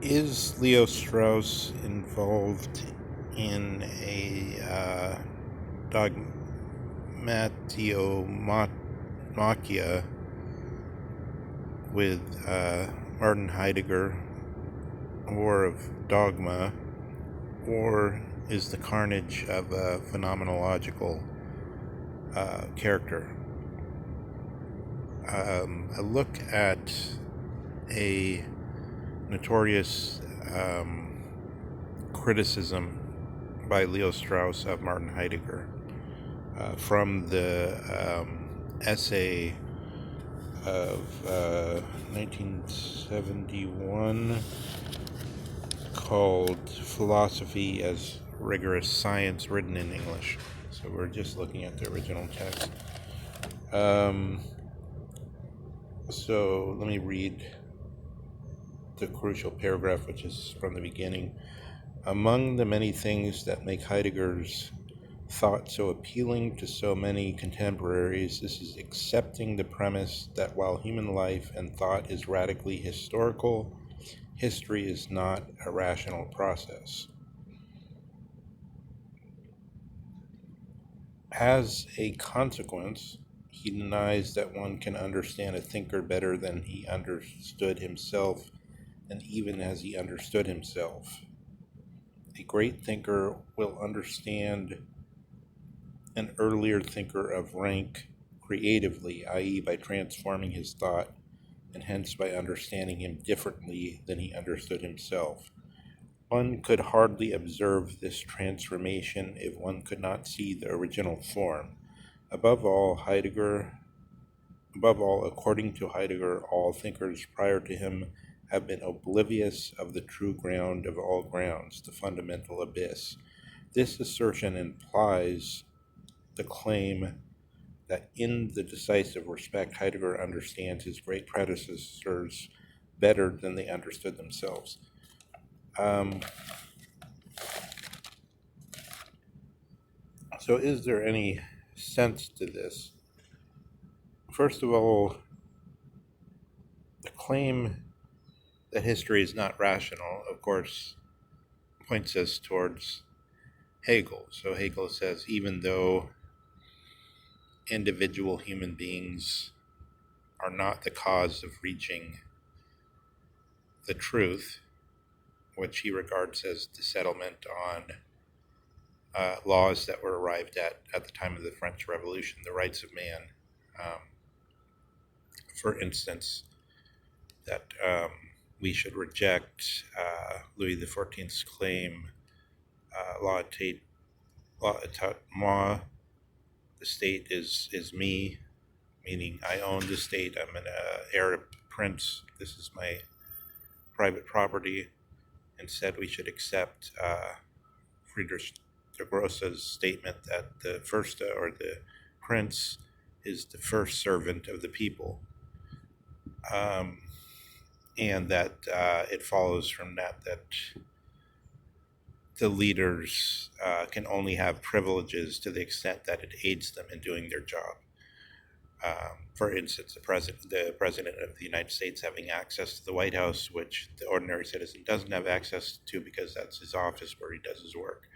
Is Leo Strauss involved in a dogmatomachia with Martin Heidegger, or of dogma, or is the carnage of a phenomenological character? A look at a notorious criticism by Leo Strauss of Martin Heidegger from the essay of 1971 called Philosophy as Rigorous Science, written in English. So we're just looking at the original text. So let me read the crucial paragraph, which is from the beginning. Among the many things that make Heidegger's thought so appealing to so many contemporaries, this is accepting the premise that while human life and thought is radically historical, history is not a rational process. As a consequence, he denies that one can understand a thinker better than he understood himself, and even as he understood himself. A great thinker will understand an earlier thinker of rank creatively, i.e., by transforming his thought, and hence by understanding him differently than he understood himself. One could hardly observe this transformation if one could not see the original form. Above all, according to Heidegger, all thinkers prior to him have been oblivious of the true ground of all grounds, the fundamental abyss. This assertion implies the claim that in the decisive respect, Heidegger understands his great predecessors better than they understood themselves. So is there any sense to this? First of all, the claim that history is not rational, of course, points us towards Hegel. So Hegel says even though individual human beings are not the cause of reaching the truth, which he regards as the settlement on laws that were arrived at the time of the French Revolution, the rights of man. Um, for instance, that we should reject Louis XIV's claim, "La état moi," the state is me, meaning I own the state. I'm an Arab prince. This is my private property. Instead, we should accept Friedrich de Grosse's statement that the Fürste, or the prince, is the first servant of the people, and that it follows from that the leaders can only have privileges to the extent that it aids them in doing their job. For instance, the president of the United States having access to the White House, which the ordinary citizen doesn't have access to because that's his office where he does his work.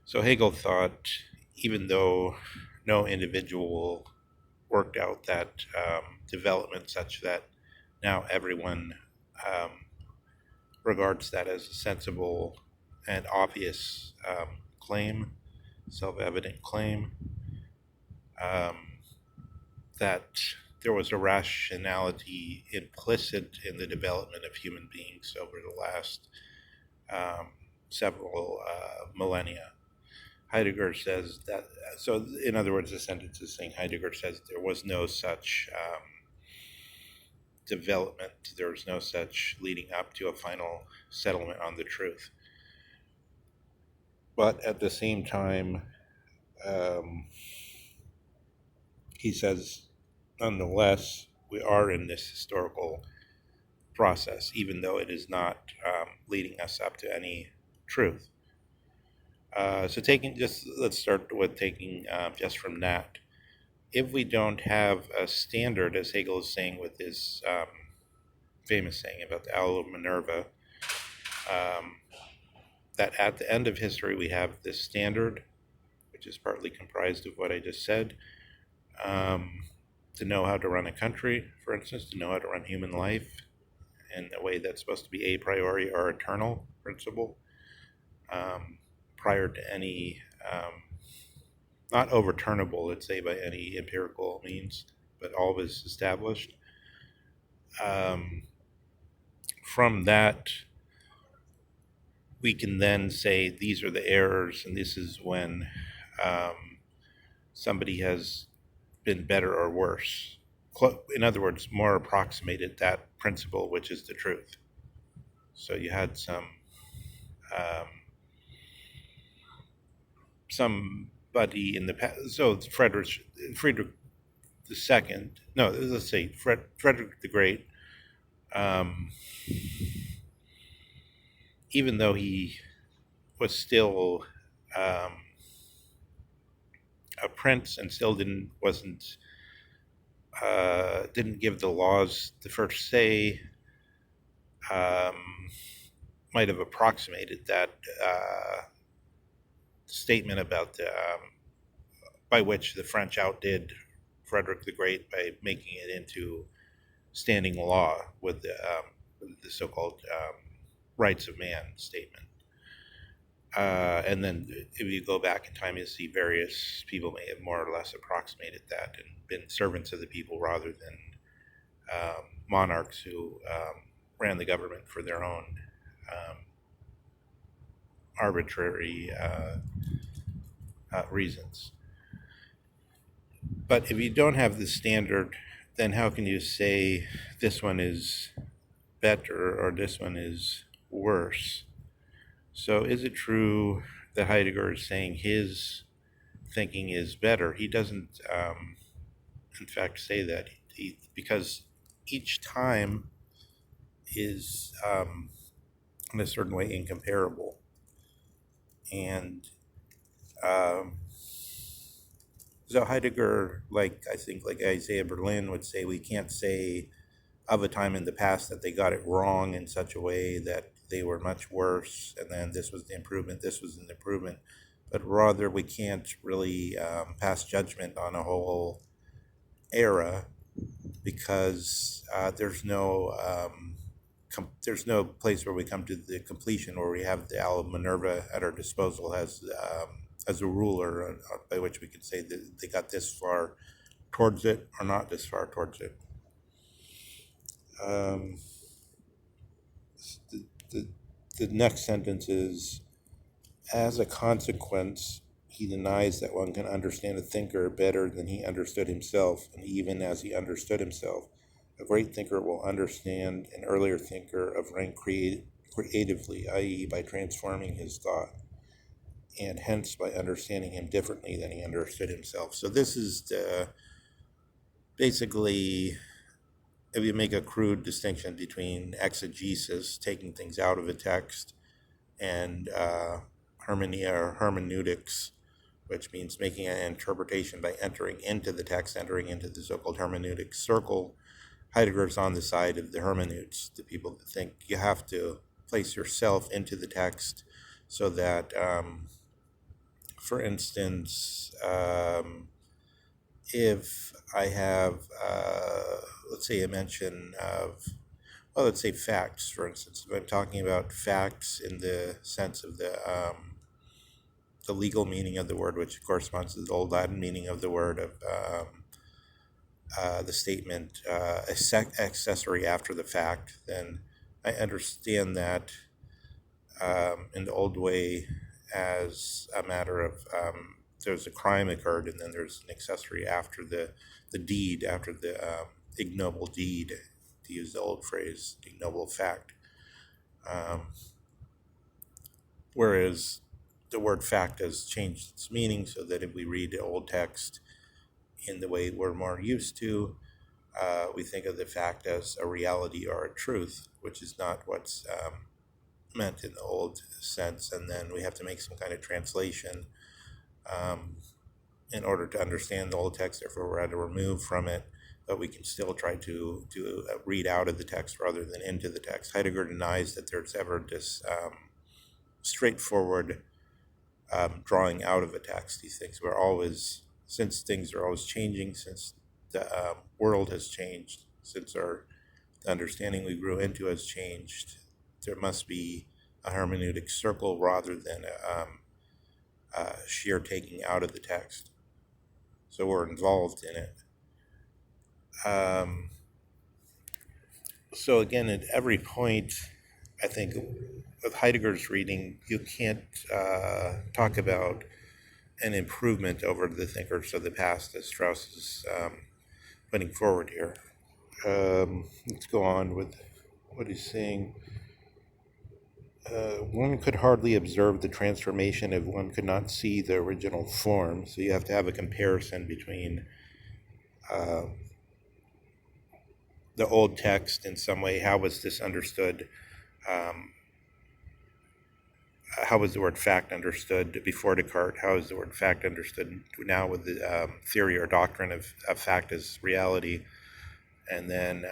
So Hegel thought, even though no individual worked out that development such that now everyone regards that as a sensible and obvious claim, self-evident claim, that there was a rationality implicit in the development of human beings over the last several millennia. Heidegger says that, so in other words, the sentence is saying Heidegger says there was no such development, there was no such leading up to a final settlement on the truth. But at the same time, he says, nonetheless, we are in this historical process, even though it is not leading us up to any truth. So let's start with taking just from that. If we don't have a standard, as Hegel is saying with his famous saying about the Owl of Minerva, um, that at the end of history we have this standard, which is partly comprised of what I just said, um, to know how to run a country, for instance, to know how to run human life in a way that's supposed to be a priori or eternal principle, prior to any, not overturnable, let's say, by any empirical means, but always established. From that, we can then say these are the errors, and this is when somebody has been better or worse. In other words, more approximated that principle, which is the truth. So you had um, somebody in the past. So Friedrich the Second. No, let's say Frederick the Great. Um, even though he was still um, a prince and still didn't give the laws the first say, um, might have approximated that statement about by which the French outdid Frederick the Great by making it into standing law with the so-called rights of man statement. And then if you go back in time, you see various people may have more or less approximated that and been servants of the people rather than monarchs who ran the government for their own arbitrary reasons. But if you don't have the standard, then how can you say this one is better or this one is worse? So is it true that Heidegger is saying his thinking is better? He doesn't, in fact, say that, because each time is, in a certain way, incomparable. And so Heidegger, I think like Isaiah Berlin would say, we can't say of a time in the past that they got it wrong in such a way that they were much worse, and then this was the improvement, this was an improvement. But rather, we can't really pass judgment on a whole era because there's no place where we come to the completion where we have the Owl of Minerva at our disposal as a ruler by which we can say that they got this far towards it or not this far towards it. The next sentence is, as a consequence, he denies that one can understand a thinker better than he understood himself, and even as he understood himself. A great thinker will understand an earlier thinker of rank creatively, i.e., by transforming his thought, and hence by understanding him differently than he understood himself. So this is basically, if you make a crude distinction between exegesis, taking things out of a text, and hermeneutia or hermeneutics, which means making an interpretation by entering into the text, entering into the so-called hermeneutic circle. Heidegger's on the side of the hermeneutes, the people that think you have to place yourself into the text so that, for instance, if I have, let's say, a mention of, well, let's say facts, for instance. If I'm talking about facts in the sense of the legal meaning of the word, which corresponds to the Old Latin meaning of the word of the statement accessory after the fact, then I understand that in the old way as a matter of there's a crime occurred and then there's an accessory after the deed, after the ignoble deed, to use the old phrase, ignoble fact. Whereas the word fact has changed its meaning so that if we read the old text in the way we're more used to, we think of the fact as a reality or a truth, which is not what's meant in the old sense. And then we have to make some kind of translation in order to understand the old text. Therefore, we're had to remove from it but we can still try to read out of the text rather than into the text. Heidegger denies that there's ever this straightforward drawing out of a text. These things were always, since things are always changing, since the world has changed, since the understanding we grew into has changed, there must be a hermeneutic circle rather than a sheer taking out of the text. So we're involved in it. So again, at every point, I think with Heidegger's reading, you can't talk about an improvement over the thinkers of the past that Strauss is putting forward here. Let's go on with what he's saying. One could hardly observe the transformation if one could not see the original form. So you have to have a comparison between the old text in some way. How was this understood? How was the word fact understood before Descartes? How is the word fact understood now with the theory or doctrine of fact as reality? And then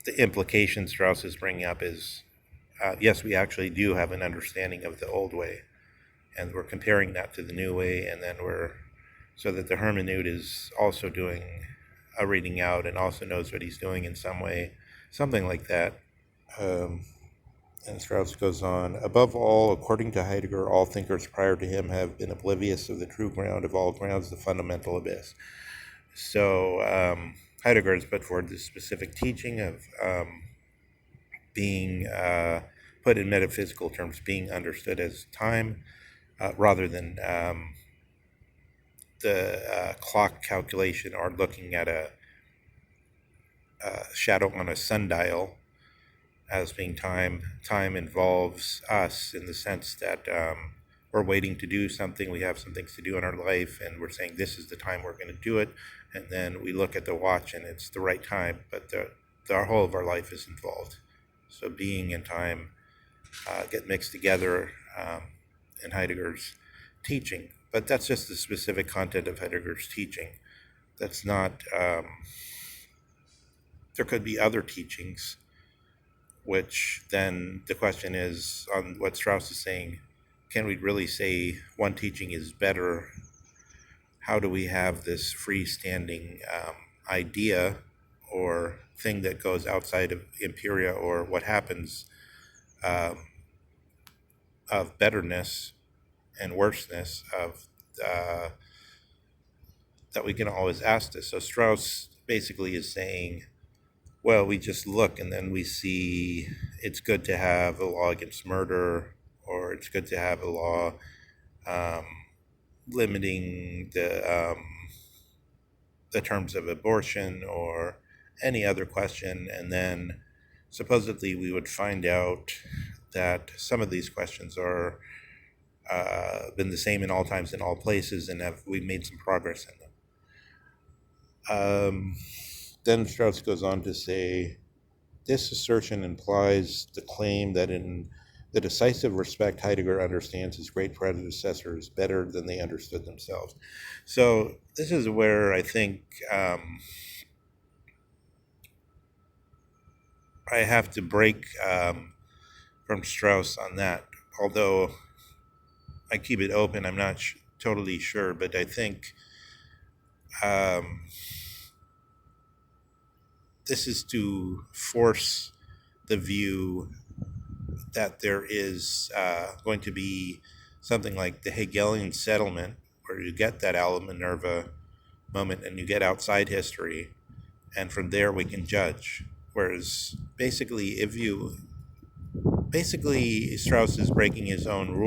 the implication Strauss is bringing up is, yes, we actually do have an understanding of the old way, and we're comparing that to the new way, and then so that the hermeneut is also doing a reading out and also knows what he's doing in some way, something like that. And Strauss goes on, above all, according to Heidegger, all thinkers prior to him have been oblivious of the true ground of all grounds, the fundamental abyss. So Heidegger has put forward this specific teaching of being put in metaphysical terms, being understood as time, rather than the clock calculation or looking at a shadow on a sundial as being time. Time involves us in the sense that we're waiting to do something, we have some things to do in our life, and we're saying this is the time we're going to do it, and then we look at the watch and it's the right time, but the whole of our life is involved. So being and time get mixed together in Heidegger's teaching, but that's just the specific content of Heidegger's teaching. That's not, there could be other teachings, which then the question is, on what Strauss is saying, can we really say one teaching is better? How do we have this freestanding idea or thing that goes outside of empiria or what happens of betterness and worseness of that we can always ask this? So Strauss basically is saying, well, we just look and then we see it's good to have a law against murder, or it's good to have a law limiting the terms of abortion or any other question, and then supposedly we would find out that some of these questions are been the same in all times in all places, and we've made some progress in them. Then Strauss goes on to say, this assertion implies the claim that in the decisive respect Heidegger understands his great predecessors better than they understood themselves. So this is where I think I have to break from Strauss on that. Although I keep it open, I'm not totally sure, but I think this is to force the view that there is going to be something like the Hegelian settlement, where you get that Ala Minerva moment and you get outside history, and from there we can judge. Whereas basically Strauss is breaking his own rule.